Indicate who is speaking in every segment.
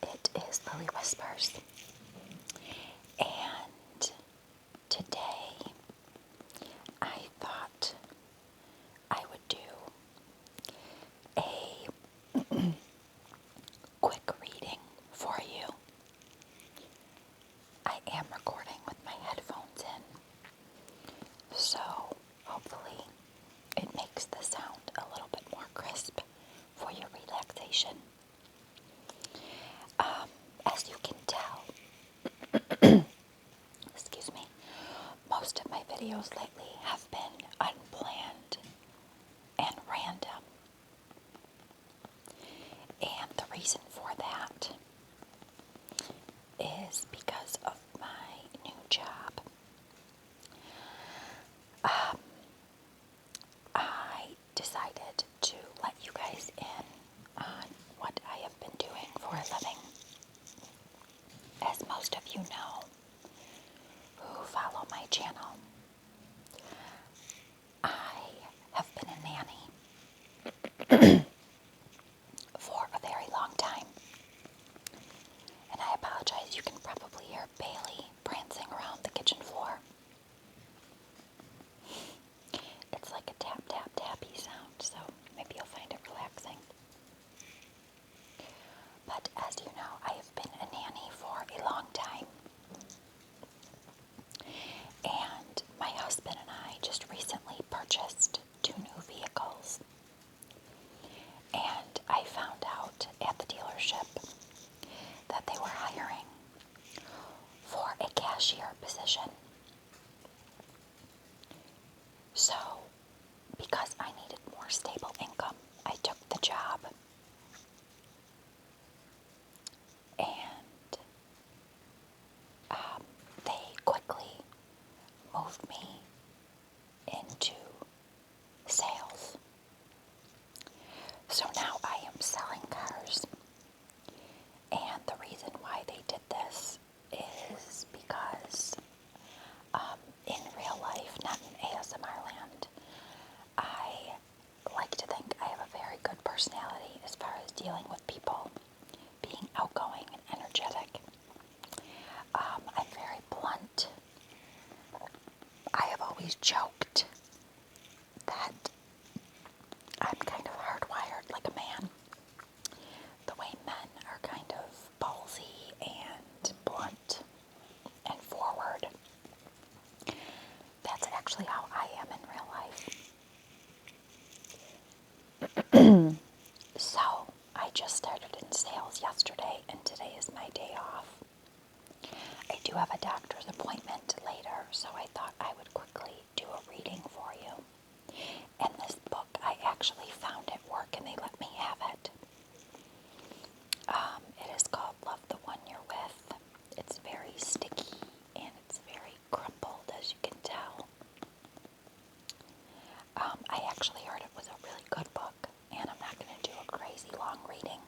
Speaker 1: It is Lily Whispers, and today I thought I would do a quick reading for you. I am recording with my headphones in, so hopefully it makes the sound a little bit more crisp for your relaxation. As you can tell, excuse me, most of my videos lately have been unplanned and random. And the reason for that is because of my new job. I decided to let you guys in on what I have been doing for a living. As most of you know who follow my channel, I have been a nanny for a very long time. And I apologize, you can probably hear Bailey prancing around the kitchen floor. It's like a tap, tap, tappy sound, so maybe you'll find it relaxing. But as you know, I have been a nanny for a long time. And my husband and I just recently purchased 2 new vehicles. And I found out at the dealership that they were hiring for a cashier position. So, because I needed more stable income, I took the job. And they quickly moved me into sales. So now I am selling cars. And the reason why they did this is because in real life, not in ASMR land, I like to think I have a very good personality as far as dealing with people, being outgoing and energetic. I'm very blunt. I have always joked that I'm kind of hardwired like a man. The way men are kind of ballsy and blunt and forward. That's actually how I am in real life. So, I just started in sales yesterday, and today is my day off. I do have a doctor's appointment later, so I thought I would quickly do a reading for you. And this book I actually found at work, and they let me have it. It is called Love the One You're With. It's very sticky, and it's very crumpled, as you can tell. I actually heard it was a really good book, and I'm not going to do a crazy long reading.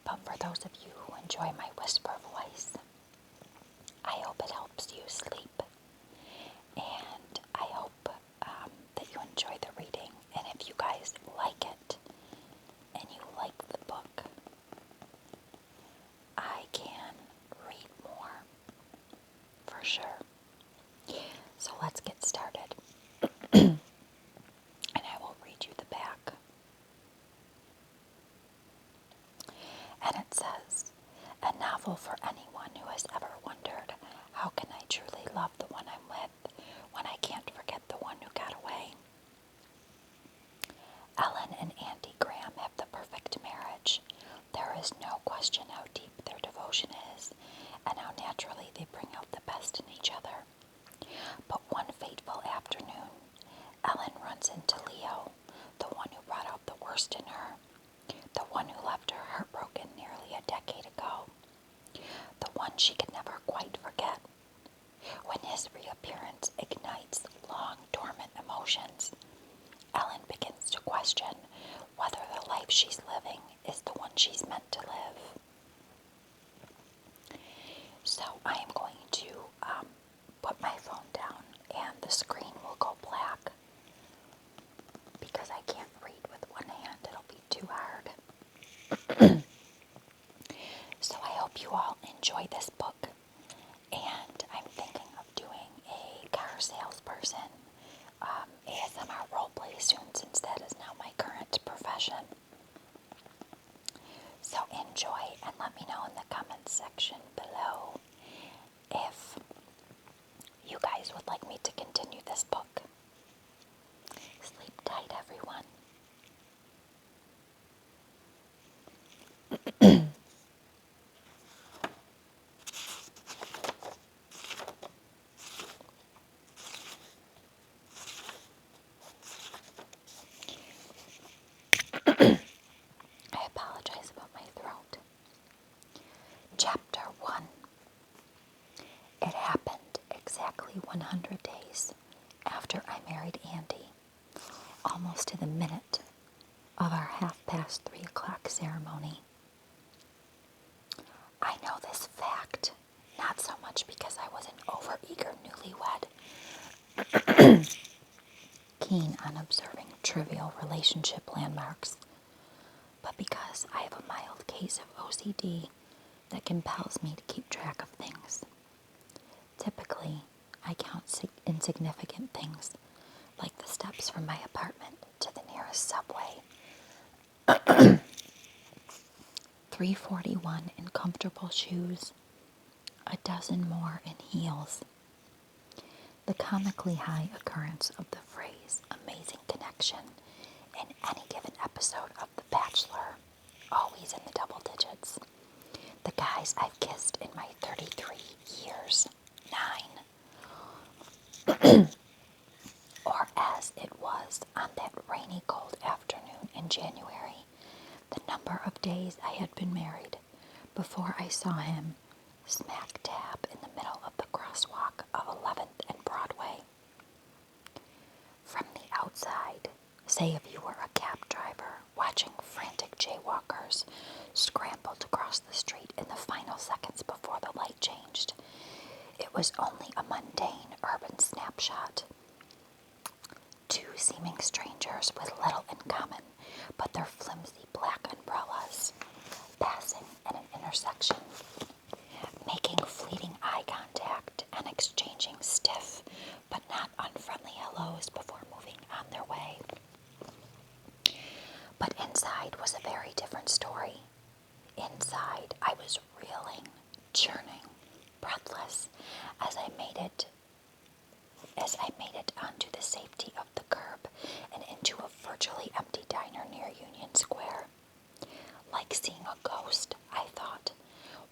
Speaker 1: But for those of you who enjoy my whisper voice, I hope it helps you sleep. And I hope that you enjoy the reading. And if you guys like it, and you like the book, I can read more, for sure. So let's get started. And I will read you the back. And it says, a novel for anyone who has ever wondered, how can I truly love the one I'm with when I can't forget the one who got away? Ellen and Andy Graham have the perfect marriage. There is no question how deep their devotion is, and how naturally they bring out the best in each other. But one fateful afternoon, Ellen runs into Leo, the one who brought out the worst in her, the one who left her heartbroken nearly a decade ago, the one she could never quite forget. When his reappearance ignites long dormant emotions, Ellen begins to question whether the life she's living is the one she's meant to live. So I am going to put my phone down, and the screen will go black because I can't read with one hand. It'll be too hard. I apologize about my throat. Chapter 1. It happened exactly 100 days after I married Andy, almost to the minute of our 3:30 ceremony. I know this fact, not so much because I was an overeager newlywed, keen on observing trivial relationship landmarks, but because I have a mild case of OCD that compels me to keep track of things. Typically, I count insignificant things, like the steps from my apartment to the nearest subway. 341 in comfortable shoes, a dozen more in heels. The comically high occurrence of the phrase amazing connection in any given episode of The Bachelor, always in the double digits. The guys I've kissed in my 33 years, 9. Or as it was on that rainy cold afternoon in January, the number of days I had been married before I saw him smack dab in the middle of the crosswalk of 11th and Broadway. From the outside, say if you were a cab driver watching frantic jaywalkers scramble to cross the street in the final seconds before the light changed, it was only a mundane urban snapshot. Two seeming strangers with little in common but their flimsy black umbrellas, passing at an intersection, making fleeting eye contact and exchanging stiff but not unfriendly hellos before moving on their way. But inside was a very different story. Inside, I was reeling, churning, breathless as I made it onto the safety of the curb and into a virtually empty diner near Union Square. Like seeing a ghost, I thought.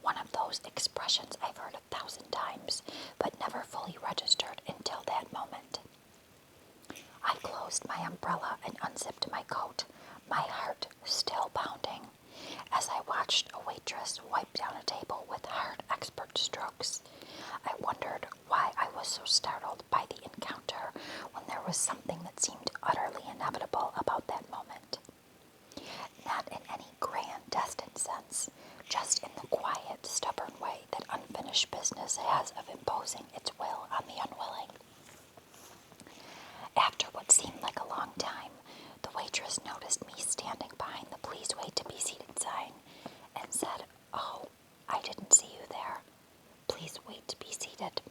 Speaker 1: One of those expressions I've heard 1,000 times, but never fully registered until that moment. I closed my umbrella and unzipped my coat, my heart still pounding, as I watched a waitress wipe down a table with hard, expert strokes. I wondered why I was so startled by the encounter when there was something that seemed utterly inevitable about that moment. Not in any grand, destined sense, just in the quiet, stubborn way that unfinished business has of imposing its will on the unwilling. After what seemed like a long time, the waitress noticed me standing behind the "Please wait to be seated" sign and said, "Oh, I didn't see you there. Please wait to be seated."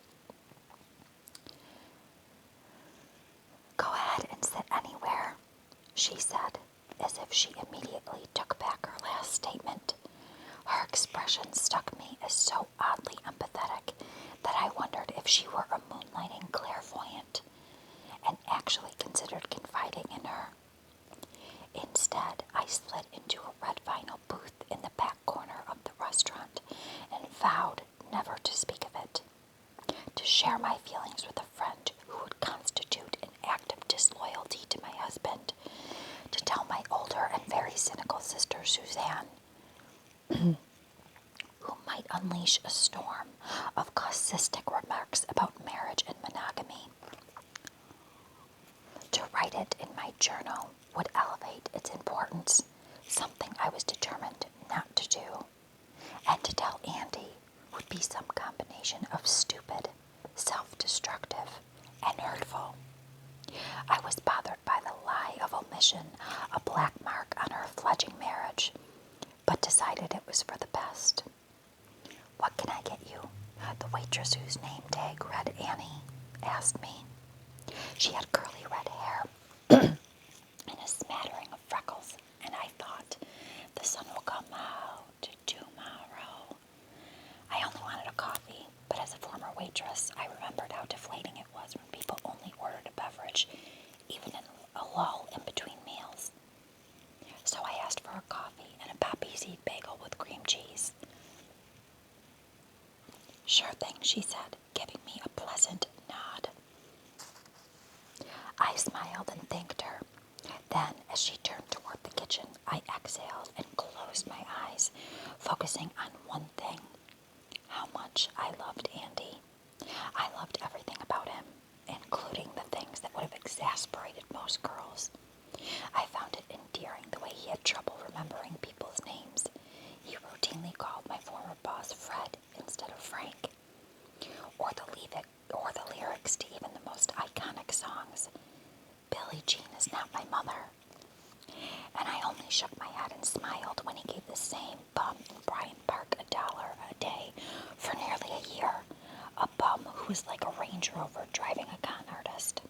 Speaker 1: "Go ahead and sit anywhere," she said, as if she immediately took back her last statement. Her expression struck me as so oddly empathetic that I wondered if she were a moonlighting clairvoyant and actually considered confiding in her. Instead, I slid into a red vinyl booth in the back corner of the restaurant and vowed never to speak of it. To share my feelings with a friend who would constitute an act of disloyalty to my husband. To tell my older and very cynical sister Suzanne, who might unleash a storm of caustic remarks about marriage and monogamy. To write it in my journal would elevate its importance, something I was determined not to do. And to tell Andy would be some combination of stupid, self-destructive, and hurtful. I was bothered by the lie of omission, a black mark on her fledgling marriage, but decided it was for the best. "What can I get you?" the waitress whose name tag read Annie asked me. She had curly red hair and a smattering of freckles, and I thought, the sun will come out tomorrow. I only wanted a coffee, but as a former waitress, I remembered how deflating it was when people only ordered a beverage, even in a lull in between meals. So I asked for a coffee and a poppy seed bagel with cream cheese. "Sure thing," she said, giving me a pleasant nod. I smiled and thanked her, Then, as she turned toward the kitchen, I exhaled and closed my eyes, focusing on one thing: how much I loved Andy. I loved everything about him, including the things that would have exasperated most girls. I found it endearing the way he had trouble remembering people's names. He routinely called my former boss Fred instead of Frank, or the lyrics to even the most iconic songs. Billie Jean is not my mother. And I only shook my head and smiled when he gave the same bum in Bryant Park $1 a day for nearly a year. A bum who was like a Range Rover driving a con artist.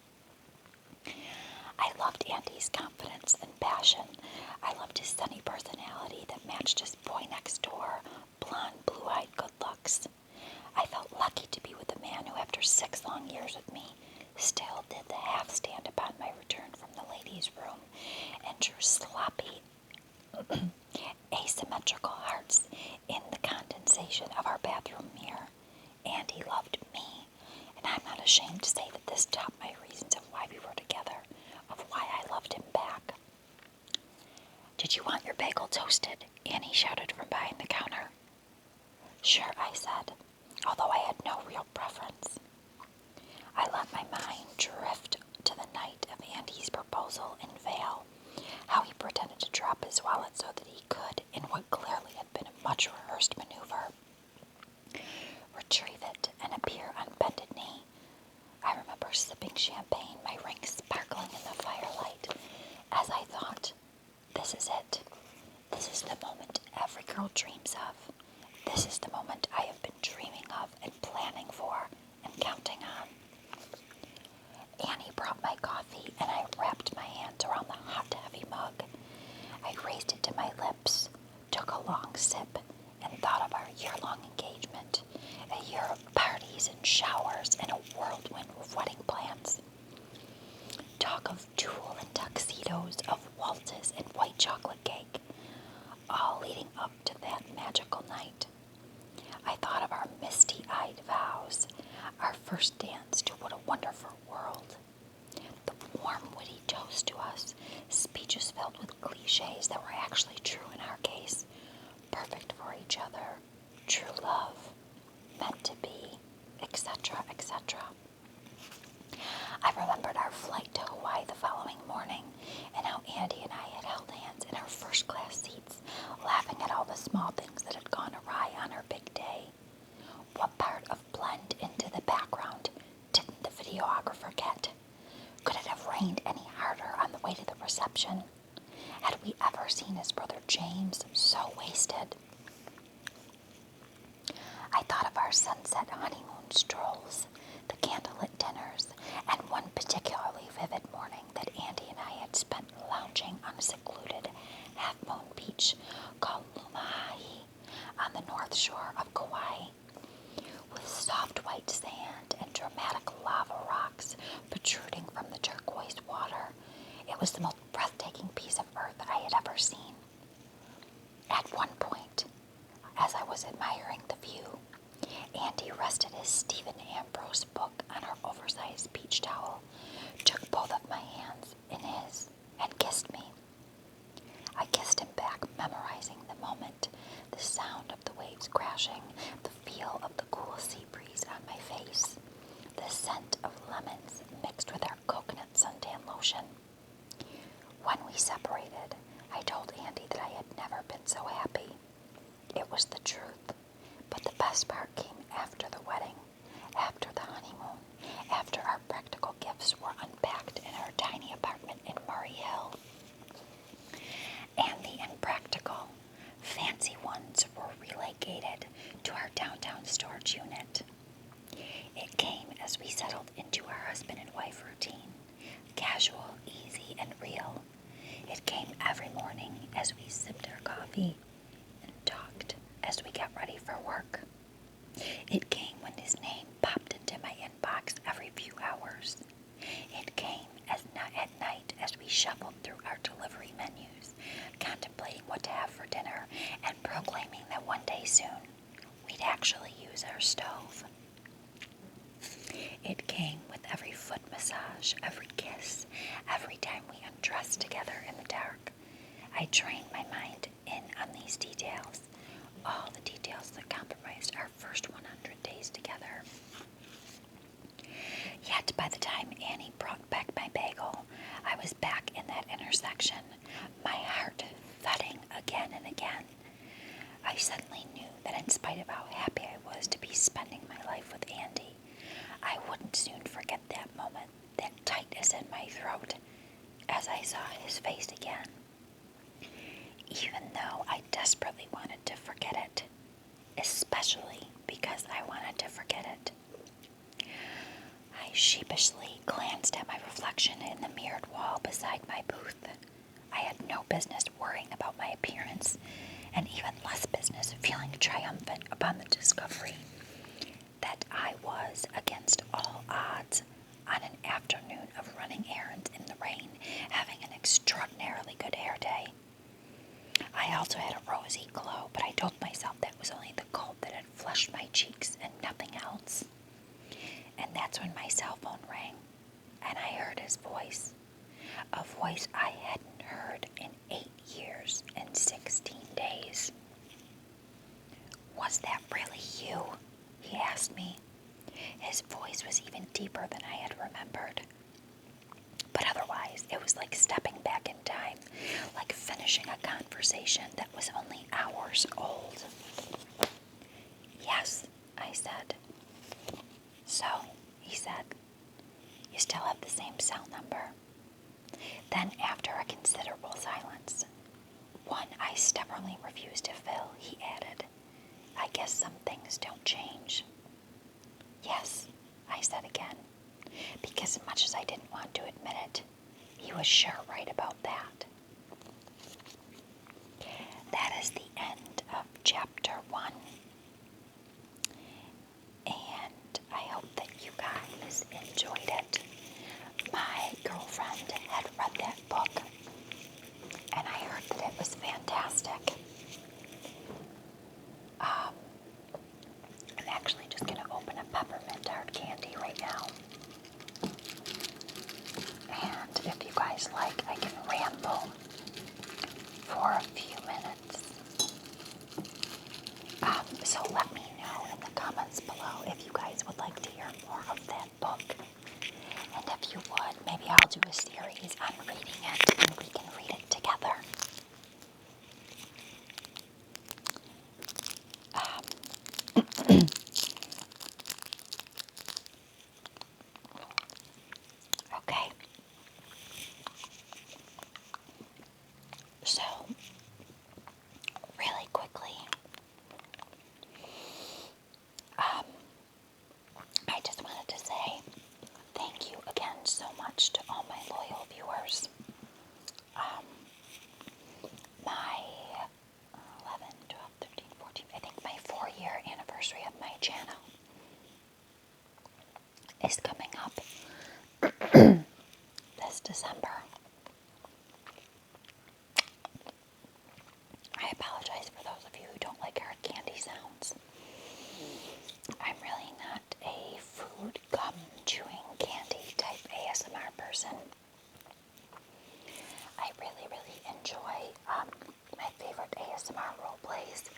Speaker 1: I loved Andy's confidence and passion. I loved his sunny personality that matched his boy next door, blonde, blue-eyed good looks. I felt lucky to be with a man who, after 6 long years with me, still did the half-stand upon my return from the ladies' room and drew sloppy, asymmetrical hearts in the condensation of our bathroom mirror. And he loved me, and I'm not ashamed to say that this topped my reasons of why we were together, of why I loved him back. "Did you want your bagel toasted?" Annie shouted from behind the counter. "Sure," I said, although I had no real preference. I let my mind drift to the night of Andy's proposal in Vale, how he pretended to drop his wallet so that he could, in what clearly had been a much-rehearsed maneuver, retrieve it and appear on bended knee. I remember sipping champagne, my ring sparkling in the firelight, as I thought, this is it. This is the moment every girl dreams of. This is the moment I have been dreaming of and planning for and counting on. Annie brought my coffee, and I wrapped my hands around the hot, heavy mug. I raised it to my lips, took a long sip, and thought of our year-long engagement, a year of parties and showers and a whirlwind of wedding plans. Talk of tulle and tuxedos, of waltzes and white chocolate cake, all leading up to that magical night. I thought of our misty-eyed vows, our first dance to What a Wonderful World, the warm, witty toast to us, speeches filled with cliches that were actually true in our case, perfect for each other, true love, meant to be, etc., etc. I remembered our flight to Hawaii the following morning, and how Andy and I had held hands in our first-class seats, laughing at all the small things that had gone awry on our big day. What part of blend into the background didn't the videographer get? Could it have rained any harder on the way to the reception? Had we ever seen his brother James so wasted? I thought of our sunset honeymoon strolls, the candlelit dinners, and one particularly vivid morning that Andy and I had spent lounging on a secluded half-moon beach called Lumaha'i on the north shore of Kauai, with soft white sand and dramatic lava rocks protruding from the turquoise water. It was the most breathtaking piece of earth I had ever seen. At one point, as I was admiring the view, Andy rested his Stephen Ambrose book on our oversized beach towel, took both of my hands in his, and kissed me. I kissed him back, memorizing the moment, the sound of the waves crashing, the feel of the cool sea breeze on my face, the scent of lemons mixed with our coconut suntan lotion. When we separated, I told Andy that I had never been so happy. It was the truth, but the best part came after the wedding, after the honeymoon, after our practical gifts were unpacked in our tiny apartment in Murray Hill. And the impractical, fancy ones were relegated to our downtown storage unit. It came as we settled into our husband and wife routine, casual, easy, and real. It came every morning as we sipped our coffee and talked as we got ready for work. It came when his name popped into my inbox every few hours. It came at night as we shuffled through our delivery menus, contemplating what to have for dinner and proclaiming that one day soon we'd actually use our stove. It came with every foot massage, every kiss, every time we undressed together in the dark. I trained my mind in on these details, all the details that compromised our first 100 days together. Yet by the time Annie brought back my bagel, I was back in that intersection, my heart thudding again and again. I suddenly knew that in spite of how happy I was to be spending my life with Andy, I wouldn't soon forget that moment, that tightness in my throat, as I saw his face again. Even though I desperately wanted to forget it, especially because I wanted to forget it. I sheepishly glanced at my reflection in the mirrored wall beside my booth. I had no business worrying about my appearance, and even less business feeling triumphant upon the discovery that I was, against all odds, on an afternoon of running errands in the rain, having an extraordinarily good hair day. I also had a rosy glow, but I told myself that was only the cold that had flushed my cheeks and nothing else. And that's when my cell phone rang, and I heard his voice, a voice I hadn't heard in 8 years and 16 days. "Was that really you?" he asked me. His voice was even deeper than I had remembered. But otherwise, it was like stepping back in time, like finishing a conversation that was only hours old. "Yes," I said. "So," he said, "you still have the same cell number?" Then, after a considerable silence, one I stubbornly refused to fill, he added, "I guess some things don't change." "Yes," I said again, because much as I didn't want to admit it, he was sure right about that. That is the end of chapter 1. And I hope that you guys enjoyed it. My girlfriend had read that book, and I heard that it was fantastic. I'm actually just going to open a peppermint hard candy right now. And if you guys like, I can ramble for a few minutes. So let me know in the comments below if you guys would like to hear more of that book. And if you would, maybe I'll do a series on reading it and we can read it together. Okay. So, really quickly, I just wanted to say thank you again so much to all my loyal viewers. My 11, 12, 13, 14, I think my 4-year anniversary of my channel is coming up this December. I apologize for those of you who don't like hard candy sounds. I'm really not a food gum chewing candy type ASMR person. I really, really enjoy my favorite ASMR role plays